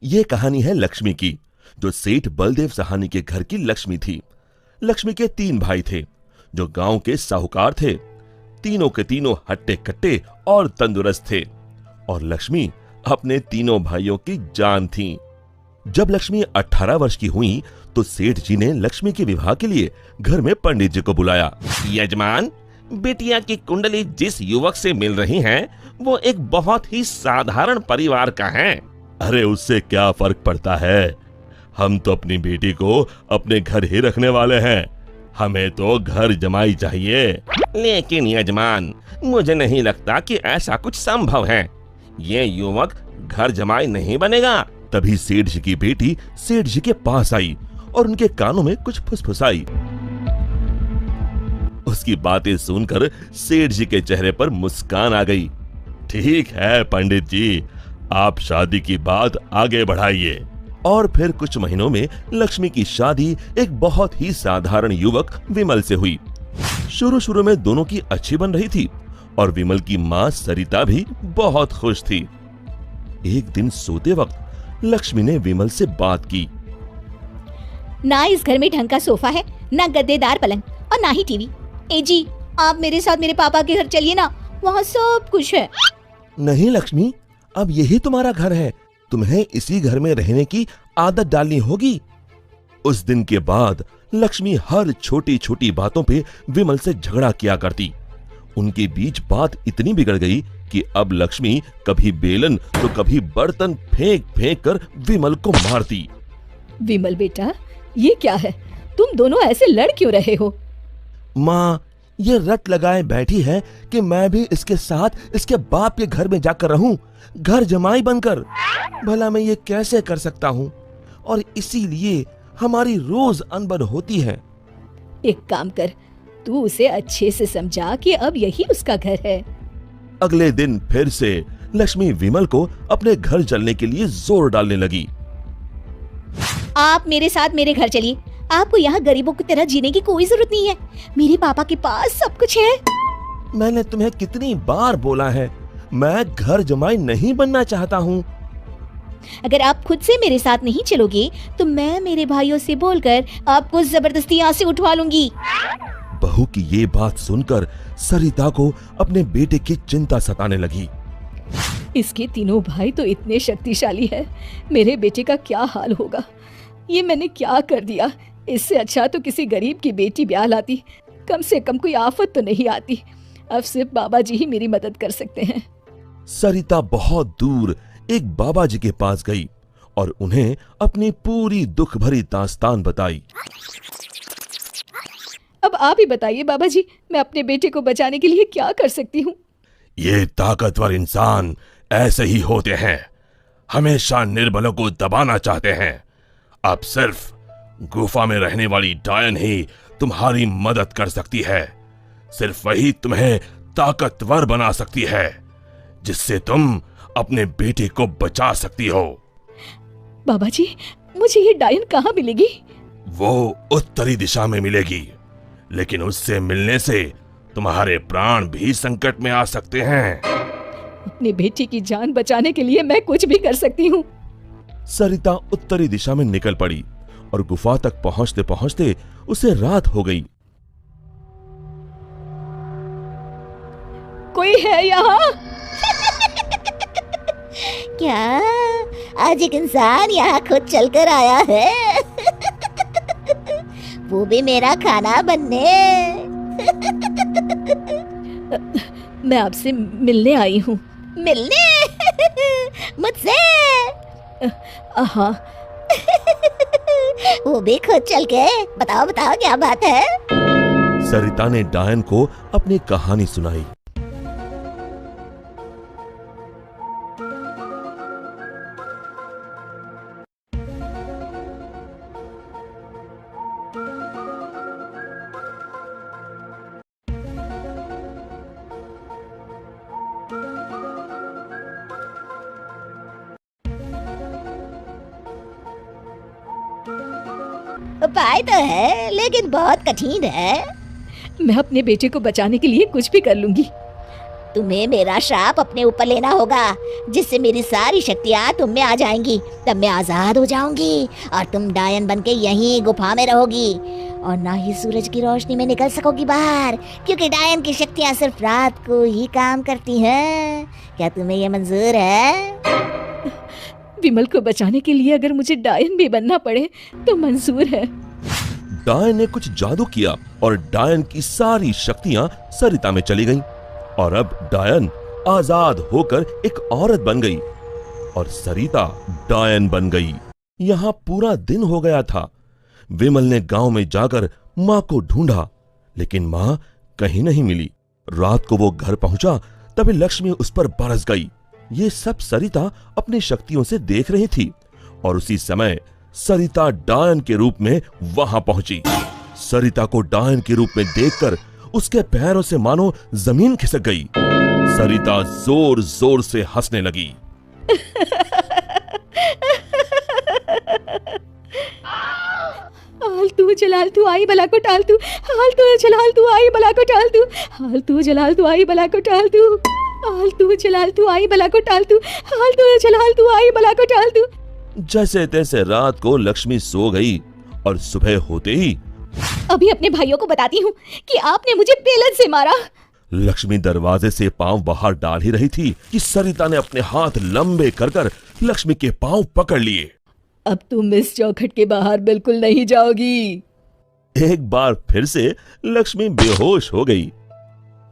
ये कहानी है लक्ष्मी की, जो सेठ बलदेव सहानी के घर की लक्ष्मी थी। लक्ष्मी के 3 भाई थे, जो गांव के साहूकार थे। तीनों के तीनों हट्टे कट्टे और तंदुरुस्त थे, और लक्ष्मी अपने तीनों भाइयों की जान थी। जब लक्ष्मी 18 वर्ष की हुई तो सेठ जी ने लक्ष्मी के विवाह के लिए घर में पंडित जी को बुलाया। यजमान, बेटिया की कुंडली जिस युवक से मिल रही है वो एक बहुत ही साधारण परिवार का है। अरे उससे क्या फर्क पड़ता है, हम तो अपनी बेटी को अपने घर ही रखने वाले हैं, हमें तो घर जमाई चाहिए। लेकिन यजमान, मुझे नहीं लगता कि ऐसा कुछ संभव है, ये युवक घर जमाई नहीं बनेगा। तभी सेठ जी की बेटी सेठ जी के पास आई और उनके कानों में कुछ फुसफुसाई। उसकी बातें सुनकर सेठ जी के चेहरे पर मुस्कान आ गई। ठीक है पंडित जी, आप शादी की बात आगे बढ़ाइए। और फिर कुछ महीनों में लक्ष्मी की शादी एक बहुत ही साधारण युवक विमल से हुई। शुरू में दोनों की अच्छी बन रही थी और विमल की माँ सरिता भी बहुत खुश थी। एक दिन सोते वक्त लक्ष्मी ने विमल से बात की। ना इस घर में ढंग का सोफा है, ना गद्देदार पलंग और ना ही टीवी। ए जी, आप मेरे साथ मेरे पापा के घर चलिए ना, वहाँ सब कुछ है। नहीं लक्ष्मी, अब यही तुम्हारा घर है, तुम्हें इसी घर में रहने की आदत डालनी होगी। उस दिन के बाद लक्ष्मी हर छोटी छोटी बातों पे विमल से झगड़ा किया करती। उनके बीच बात इतनी बिगड़ गई कि अब लक्ष्मी कभी बेलन तो कभी बर्तन फेंक फेंक कर विमल को मारती। विमल बेटा, ये क्या है, तुम दोनों ऐसे लड़ क्यों रहे हो? माँ, ये रट लगाए बैठी है कि मैं भी इसके साथ इसके बाप के घर में जाकर रहूं, घर जमाई बनकर। भला मैं ये कैसे कर सकता हूँ, और इसीलिए हमारी रोज अनबन होती है। एक काम कर, तू उसे अच्छे से समझा कि अब यही उसका घर है। अगले दिन फिर से लक्ष्मी विमल को अपने घर चलने के लिए जोर डालने लगी। आप मेरे साथ मेरे घर चलिए, आपको यहाँ गरीबों की तरह जीने की कोई जरूरत नहीं है, मेरे पापा के पास सब कुछ है। मैंने तुम्हें कितनी बार बोला है, मैं घर जमाई नहीं बनना चाहता हूँ। अगर आप खुद से मेरे साथ नहीं चलोगे तो मैं मेरे भाइयों से बोलकर आपको जबरदस्ती यहाँ से उठवा लूंगी। बहू की ये बात सुनकर सरिता को अपने बेटे की चिंता सताने लगी। इसके तीनों भाई तो इतने शक्तिशाली है, मेरे बेटे का क्या हाल होगा। ये मैंने क्या कर दिया, इससे अच्छा तो किसी गरीब की बेटी ब्याह लाती, कम से कम कोई आफत तो नहीं आती। अब सिर्फ बाबा जी ही मेरी मदद कर सकते हैं। सरिता बहुत दूर एक बाबा जी के पास गई और उन्हें अपनी पूरी दुख भरी दास्तान बताई। अब आप ही बताइए बाबा जी, मैं अपने बेटे को बचाने के लिए क्या कर सकती हूँ? ये ताकतवर इंसान ऐसे ही होते हैं, हमेशा निर्बलों को दबाना चाहते हैं। अब सिर्फ गुफा में रहने वाली डायन ही तुम्हारी मदद कर सकती है, सिर्फ वही तुम्हें ताकतवर बना सकती है, जिससे तुम अपने बेटे को बचा सकती हो। बाबा जी, मुझे ये डायन कहाँ मिलेगी? वो उत्तरी दिशा में मिलेगी, लेकिन उससे मिलने से तुम्हारे प्राण भी संकट में आ सकते हैं। अपनी बेटी की जान बचाने के लिए मैं कुछ भी कर सकती हूँ। सरिता उत्तरी दिशा में निकल पड़ी और गुफा तक पहुंचते पहुंचते उसे रात हो गई। कोई है यहाँ? क्या आज एक इंसान यहाँ खुद चलकर आया है? वो भी मेरा खाना बनने। मैं आपसे मिलने आई हूँ। मिलने? मुझसे? हाँ। वो भी खुद चल के? बताओ बताओ क्या बात है? सरिता ने डायन को अपनी कहानी सुनाई। उपाय तो है, लेकिन बहुत कठिन है। मैं अपने बेटे को बचाने के लिए कुछ भी कर लूंगी। तुम्हें मेरा श्राप अपने ऊपर लेना होगा, जिससे मेरी सारी शक्तियाँ तुम में आ जाएंगी। तब मैं आजाद हो जाऊंगी और तुम डायन बनके यहीं गुफा में रहोगी और ना ही सूरज की रोशनी में निकल सकोगी बाहर, क्योंकि डायन की शक्तियाँ सिर्फ रात को ही काम करती हैं। क्या तुम्हें ये मंजूर है? विमल को बचाने के लिए अगर मुझे डायन भी बनना पड़े तो मंजूर है। डायन ने कुछ जादू किया और डायन की सारी शक्तियां सरिता में चली गईं और अब डायन आजाद होकर एक औरत बन गई और सरिता डायन बन गई। यहाँ पूरा दिन हो गया था। विमल ने गांव में जाकर माँ को ढूंढा, लेकिन माँ कहीं नहीं मिली। रात को वो घर पहुंचा तभी लक्ष्मी उस पर बरस गई। ये सब सरिता अपनी शक्तियों से देख रही थी और उसी समय सरिता डायन के रूप में वहां पहुंची। सरिता को डायन के रूप में देखकर उसके पैरों से मानो जमीन खिसक गई। सरिता जोर जोर से हंसने लगी। हाल तू जलाल तू आई बला को टाल तू, हाल तू जलाल तू आई बला को टाल तू, हाल तू जलाल तू आई बला को टाल तू, हाल तू जलाल तू आई बला को टाल तू, हाल तू जलाल तू आई बला को टाल तू। जैसे तैसे रात को लक्ष्मी सो गई और सुबह होते ही अभी अपने भाइयों को बताती हूँ कि आपने मुझे बेलन से मारा। लक्ष्मी दरवाजे से पांव बाहर डाल ही रही थी कि सरिता ने अपने हाथ लंबे कर कर लक्ष्मी के पांव पकड़ लिए। अब तुम इस चौखट के बाहर बिल्कुल नहीं जाओगी। एक बार फिर से लक्ष्मी बेहोश हो गई।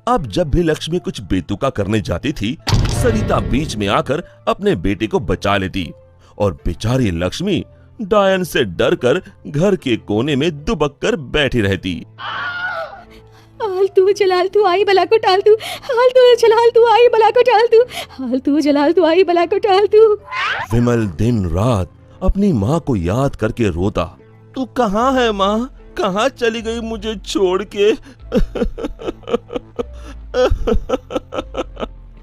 अब जब भी लक्ष्मी कुछ बेतुका करने जाती थी, सरिता बीच में आकर अपने बेटे को बचा लेती और बेचारी लक्ष्मी डायन से डरकर घर के कोने में दुबक कर बैठी रहती। हाल तू जलाल तू आई बला को टाल तू, हाल तू जलाल तू आई बला को टाल तू, हाल तू जलाल तू आई बला को टाल तू। विमल दिन रात अपनी माँ को याद करके रोता। तू कहाँ है माँ? कहाँ चली गई मुझे छोड़ के?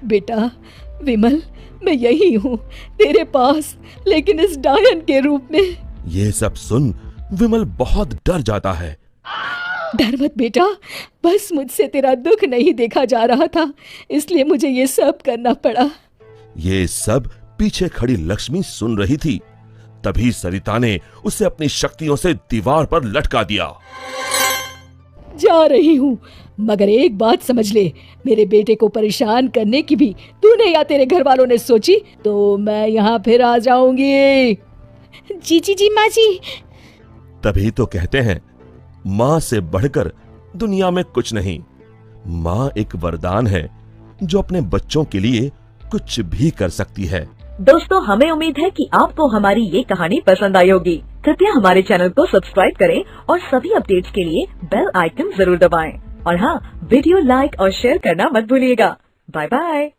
बेटा विमल, मैं यही हूँ तेरे पास, लेकिन इस डायन के रूप में। ये सब सुन विमल बहुत डर जाता है। डर मत बेटा, बस मुझसे तेरा दुख नहीं देखा जा रहा था, इसलिए मुझे ये सब करना पड़ा। ये सब पीछे खड़ी लक्ष्मी सुन रही थी। तभी सरिता ने उसे अपनी शक्तियों से दीवार पर लटका दिया। जा रही हूँ, मगर एक बात समझ ले, मेरे बेटे को परेशान करने की भी तूने या तेरे घर वालों ने सोची तो मैं यहाँ फिर आ जाऊंगी। जी जी जी माँ जी। तभी तो कहते हैं माँ से बढ़कर दुनिया में कुछ नहीं। माँ एक वरदान है जो अपने बच्चों के लिए कुछ भी कर सकती है। दोस्तों, हमें उम्मीद है कि आपको हमारी ये कहानी पसंद आई होगी। कृपया हमारे चैनल को सब्सक्राइब करें और सभी अपडेट्स के लिए बेल आइकन जरूर दबाएं। और हाँ, वीडियो लाइक और शेयर करना मत भूलिएगा। Bye bye.